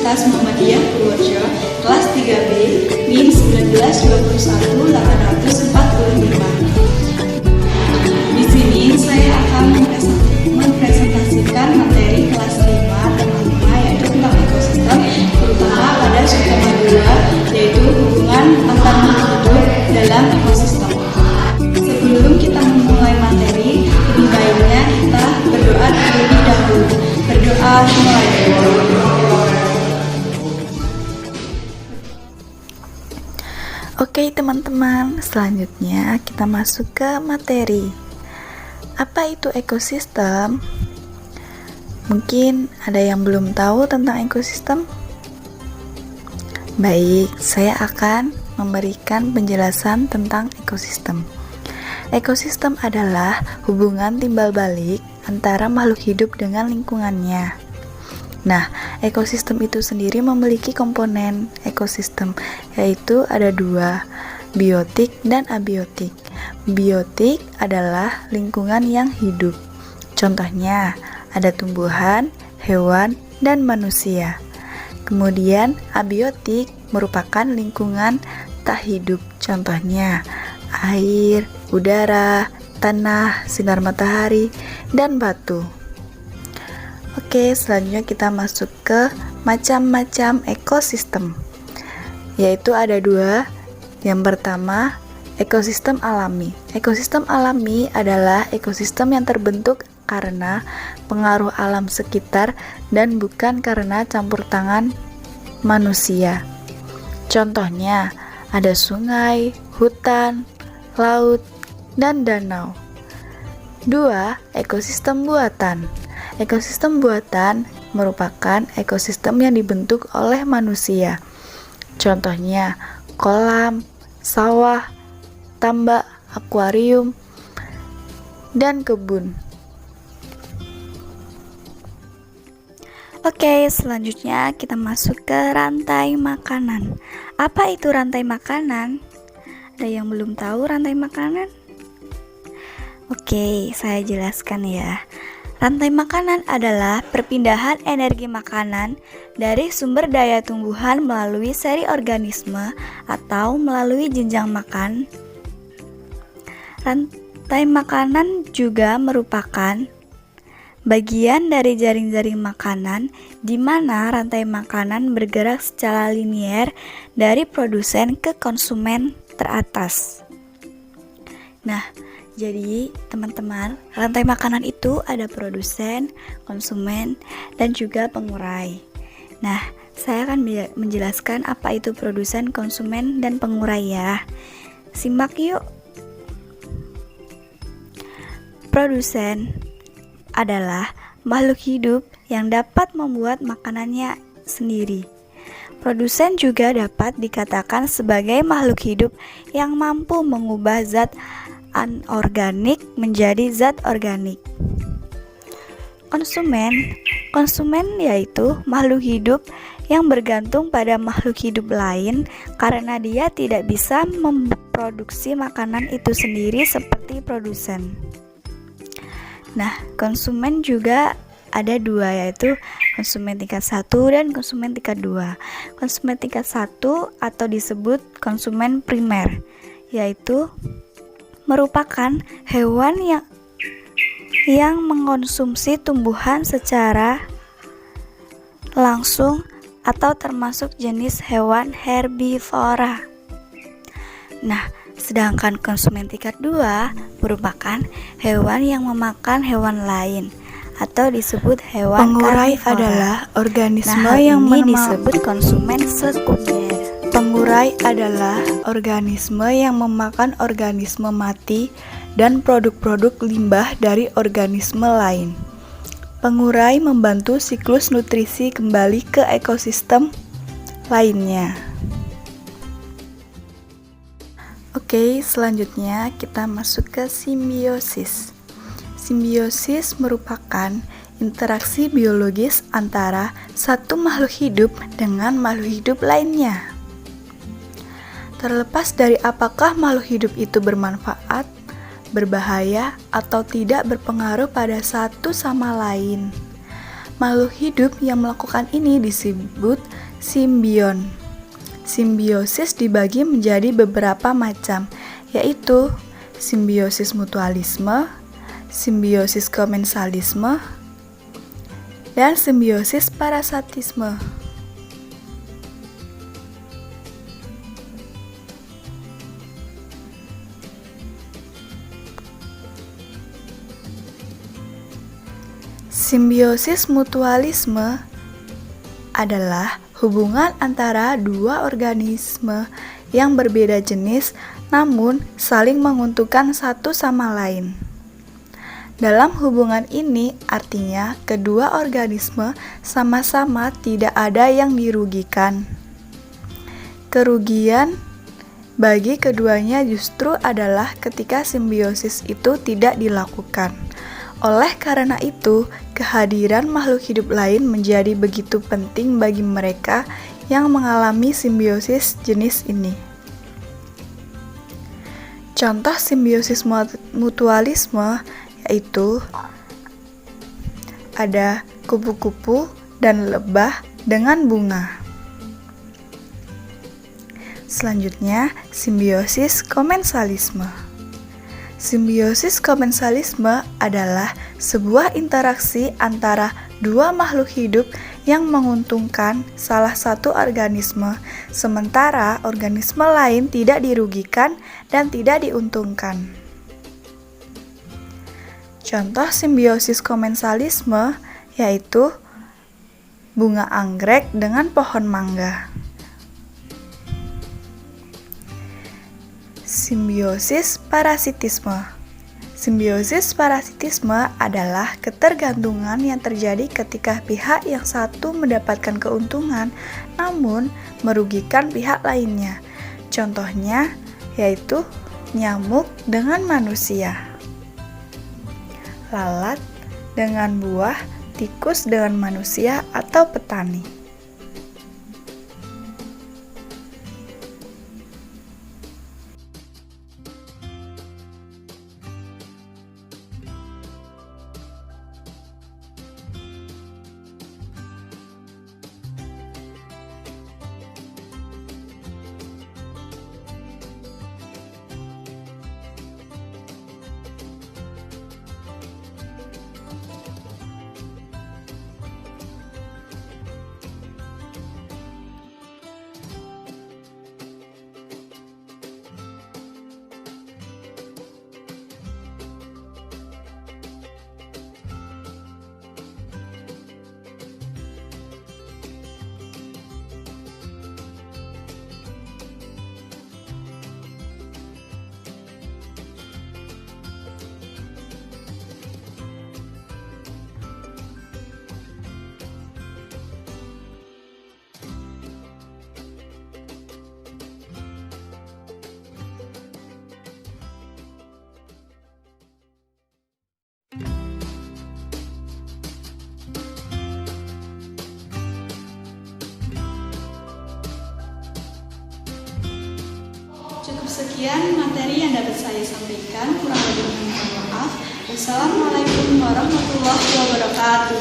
Universitas Muhammadiyah Purworejo, kelas 3B, NIM 1921845. Di sini saya akan mempresentasikan materi kelas 5 tema 5, yaitu tentang ekosistem, terutama pada subtema 2, yaitu hubungan antar makhluk hidup dalam ekosistem. Sebelum kita memulai materi, lebih baiknya kita berdoa terlebih dahulu. Berdoa mulai. Oke teman-teman, selanjutnya kita masuk ke materi. Apa itu ekosistem? Mungkin ada yang belum tahu tentang ekosistem? Baik, saya akan memberikan penjelasan tentang ekosistem. Ekosistem adalah hubungan timbal balik antara makhluk hidup dengan lingkungannya. Nah, ekosistem itu sendiri memiliki komponen ekosistem, yaitu ada dua, biotik dan abiotik. Biotik adalah lingkungan yang hidup. Contohnya, ada tumbuhan, hewan, dan manusia. Kemudian, abiotik merupakan lingkungan tak hidup. Contohnya, air, udara, tanah, sinar matahari, dan batu. Oke, selanjutnya kita masuk ke macam-macam ekosistem, yaitu ada dua. Yang pertama, ekosistem alami. Ekosistem alami adalah ekosistem yang terbentuk karena pengaruh alam sekitar dan bukan karena campur tangan manusia. Contohnya, ada sungai, hutan, laut, dan danau. 2. Ekosistem buatan. Ekosistem buatan merupakan ekosistem yang dibentuk oleh manusia. Contohnya, kolam, sawah, tambak, akuarium, dan kebun. Oke, selanjutnya kita masuk ke rantai makanan. Apa itu rantai makanan? Ada yang belum tahu rantai makanan? Oke, saya jelaskan ya. Rantai makanan adalah perpindahan energi makanan dari sumber daya tumbuhan melalui seri organisme atau melalui jenjang makan. Rantai makanan juga merupakan bagian dari jaring-jaring makanan di mana rantai makanan bergerak secara linier dari produsen ke konsumen teratas. Nah, jadi teman-teman, rantai makanan itu ada produsen, konsumen, dan juga pengurai. Nah, saya akan menjelaskan apa itu produsen, konsumen, dan pengurai ya. Simak yuk. Produsen adalah makhluk hidup yang dapat membuat makanannya sendiri. Produsen juga dapat dikatakan sebagai makhluk hidup yang mampu mengubah zat anorganik menjadi zat organik. Konsumen yaitu makhluk hidup yang bergantung pada makhluk hidup lain karena dia tidak bisa memproduksi makanan itu sendiri seperti produsen. Nah, konsumen juga ada dua, yaitu konsumen tingkat 1 dan konsumen tingkat 2. Konsumen tingkat 1 atau disebut konsumen primer, yaitu merupakan hewan yang mengkonsumsi tumbuhan secara langsung atau termasuk jenis hewan herbivora. Nah, sedangkan konsumen tingkat 2 merupakan hewan yang memakan hewan lain atau disebut hewan pengurai karnivora. Adalah organisme Nah, yang ini disebut konsumen sekunder. Pengurai adalah organisme yang memakan organisme mati dan produk-produk limbah dari organisme lain. Pengurai membantu siklus nutrisi kembali ke ekosistem lainnya. Oke, selanjutnya kita masuk ke simbiosis. Simbiosis merupakan interaksi biologis antara satu makhluk hidup dengan makhluk hidup lainnya. Terlepas dari apakah makhluk hidup itu bermanfaat, berbahaya, atau tidak berpengaruh pada satu sama lain, Makhluk hidup yang melakukan ini disebut simbion. Simbiosis dibagi menjadi beberapa macam, yaitu simbiosis mutualisme, simbiosis komensalisme, dan simbiosis parasitisme. Simbiosis mutualisme adalah hubungan antara dua organisme yang berbeda jenis namun saling menguntungkan satu sama lain. Dalam hubungan ini artinya kedua organisme sama-sama tidak ada yang dirugikan. Kerugian bagi keduanya justru adalah ketika simbiosis itu tidak dilakukan. Oleh karena itu, kehadiran makhluk hidup lain menjadi begitu penting bagi mereka yang mengalami simbiosis jenis ini. Contoh simbiosis mutualisme yaitu ada kupu-kupu dan lebah dengan bunga. Selanjutnya, simbiosis komensalisme. Simbiosis komensalisme adalah sebuah interaksi antara dua makhluk hidup yang menguntungkan salah satu organisme, sementara organisme lain tidak dirugikan dan tidak diuntungkan. Contoh simbiosis komensalisme yaitu bunga anggrek dengan pohon mangga. Simbiosis parasitisme. Simbiosis parasitisme adalah ketergantungan yang terjadi ketika pihak yang satu mendapatkan keuntungan namun merugikan pihak lainnya. Contohnya yaitu nyamuk dengan manusia, lalat dengan buah, tikus dengan manusia atau petani. Cukup sekian materi yang dapat saya sampaikan. Kurang lebihnya mohon maaf. Wassalamualaikum warahmatullahi wabarakatuh.